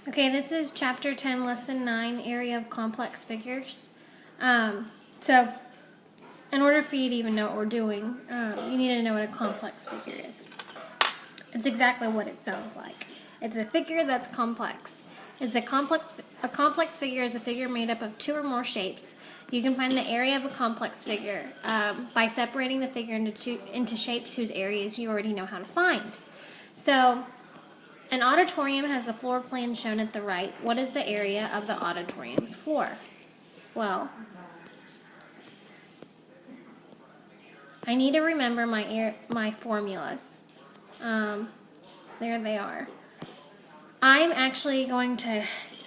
Okay, this is Chapter 10, Lesson 9, Area of Complex Figures. So, in order for you to even know what we're doing, you need to know what a complex figure is. It's exactly what it sounds like. It's a figure that's complex. A complex figure is a figure made up of two or more shapes. You can find the area of a complex figure by separating the figure into shapes whose areas you already know how to find. So, an auditorium has a floor plan shown at the right. What is the area of the auditorium's floor? Well, I need to remember my formulas. There they are. I'm actually going to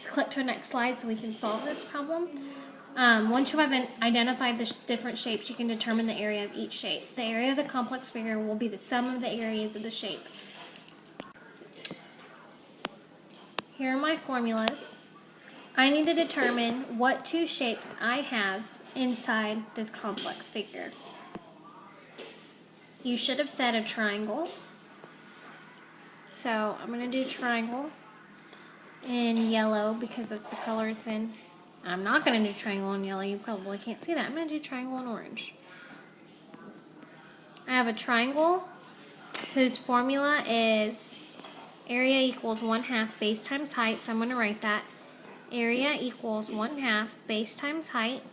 click to the next slide so we can solve this problem. Once you have identified the different shapes, you can determine the area of each shape. The area of the complex figure will be the sum of the areas of the shape. Here are my formulas. I need to determine what two shapes I have inside this complex figure. You should have said a triangle. So I'm going to do triangle in yellow because that's the color it's in. I'm not going to do triangle in yellow. You probably can't see that. I'm going to do triangle in orange. I have a triangle whose formula is area equals 1/2 base times height, so I'm going to write that. Area equals 1/2 base times height.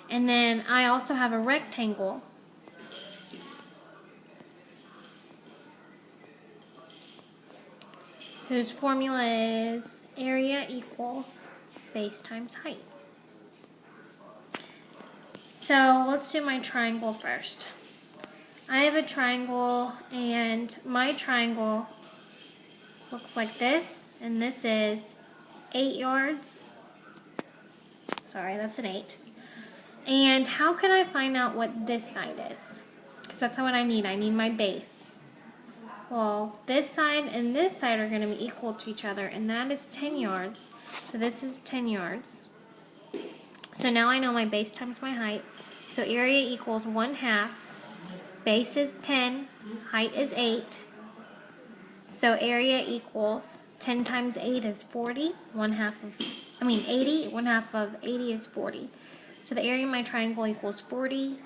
And then I also have a rectangle whose formula is area equals base times height. So let's do my triangle first. I have a triangle, and my triangle looks like this, and this is 8 yards. Sorry, that's an 8. And how can I find out what this side is? Because that's what I need. I need my base. Well, this side and this side are going to be equal to each other, and that is 10 yards. So this is 10 yards. So now I know my base times my height. So area equals 1/2. Base is 10, height is 8. So area equals 10 times 8 is 40. 80. 1/2 of 80 is 40. So the area of my triangle equals 40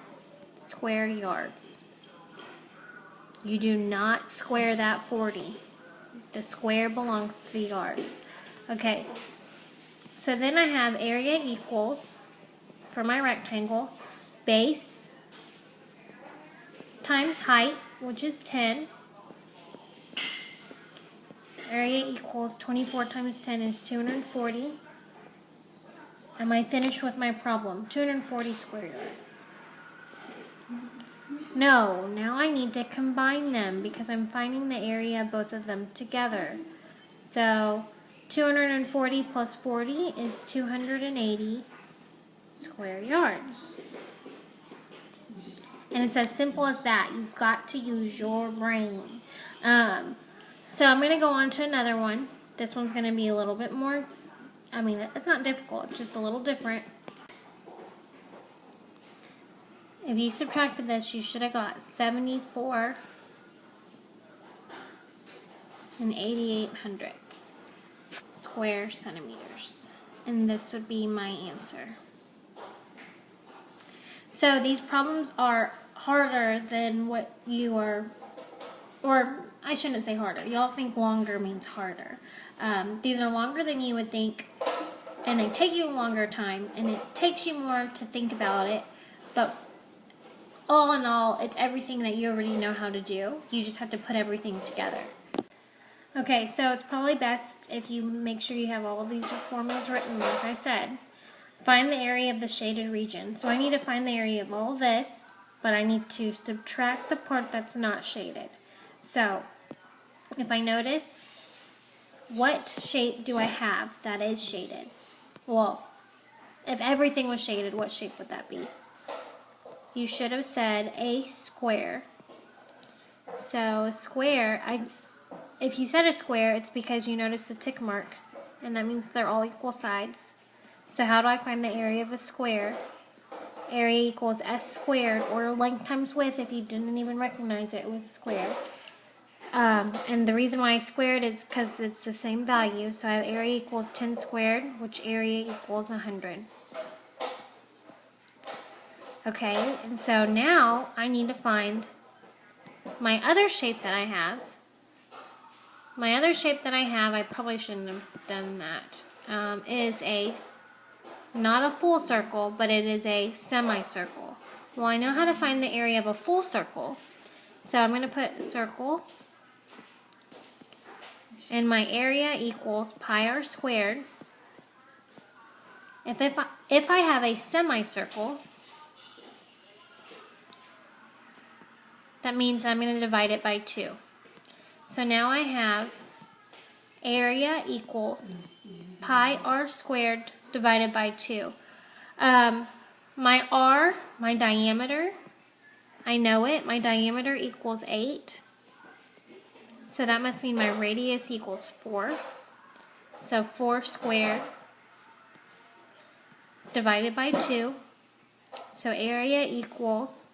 square yards. You do not square that 40. The square belongs to the yards. Okay. So then I have area equals, for my rectangle, base times height, which is 10. Area equals 24 times 10 is 240. Am I finished with my problem? 240 square yards. No, now I need to combine them because I'm finding the area of both of them together. So 240 plus 40 is 280 square yards. And it's as simple as that. You've got to use your brain. So I'm going to go on to another one. This one's going to be a little bit more, it's not difficult. It's just a little different. If you subtracted this, you should have got 74 and 88 square centimeters. And this would be my answer. So these problems are harder than what you are, or I shouldn't say harder. Y'all think longer means harder. These are longer than you would think, and they take you a longer time, and it takes you more to think about it. But all in all, it's everything that you already know how to do. You just have to put everything together. Okay, so it's probably best if you make sure you have all of these formulas written, like I said. Find the area of the shaded region. So I need to find the area of all this, but I need to subtract the part that's not shaded. So if I notice, what shape do I have that is shaded? Well, if everything was shaded, what shape would that be? You should have said a square. So a square, if you said a square, it's because you noticed the tick marks, and that means they're all equal sides. So how do I find the area of a square? Area equals s squared, or length times width if you didn't even recognize it was a square. And the reason why I squared is because it's the same value. So I have area equals 10 squared, which area equals 100. Okay, and so now I need to find my other shape that I have. My other shape that I have, I probably shouldn't have done that, is not a full circle, but it is a semicircle. Well, I know how to find the area of a full circle. So I'm going to put circle, and my area equals pi r squared. If I have a semicircle, that means I'm going to divide it by 2. So now I have area equals pi r squared divided by 2. My r, my diameter, I know it. My diameter equals 8. So that must mean my radius equals 4. So 4 squared divided by 2. So area equals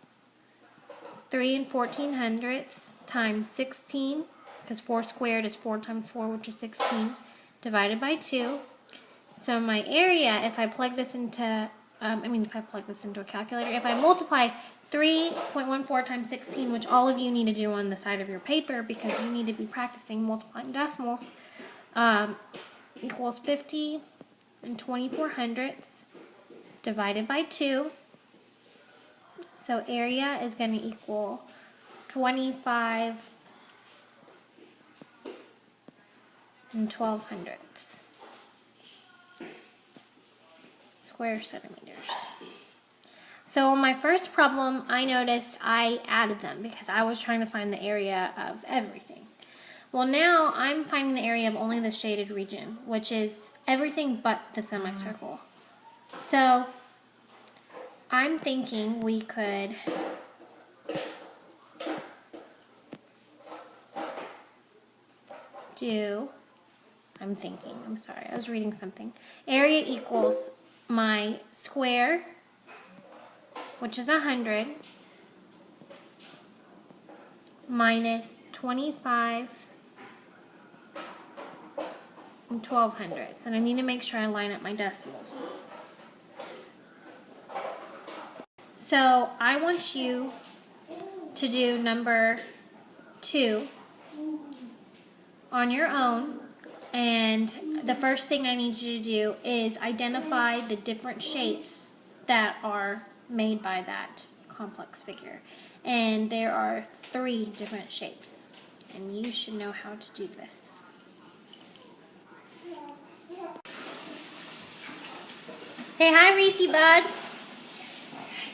3 1400 times 16, because 4 squared is 4 times 4, which is 16, divided by 2. So my area, if I plug this into, if I plug this into a calculator, if I multiply 3.14 times 16, which all of you need to do on the side of your paper because you need to be practicing multiplying decimals, equals 50 2400 divided by 2. So area is going to equal 25 1200 square centimeters. So on my first problem, I noticed I added them because I was trying to find the area of everything. Well, now I'm finding the area of only the shaded region, which is everything but the semicircle. So I'm thinking we could I was reading something. Area equals my square, which is 100, minus 25 1200. And I need to make sure I line up my decimals. So I want you to do number 2 on your own, and the first thing I need you to do is identify the different shapes that are made by that complex figure. And there are 3 different shapes, and you should know how to do this. Say hi, Reese Bud.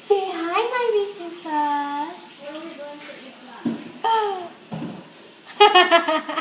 Say hi, my Reese Bud. Where are we going to eat that?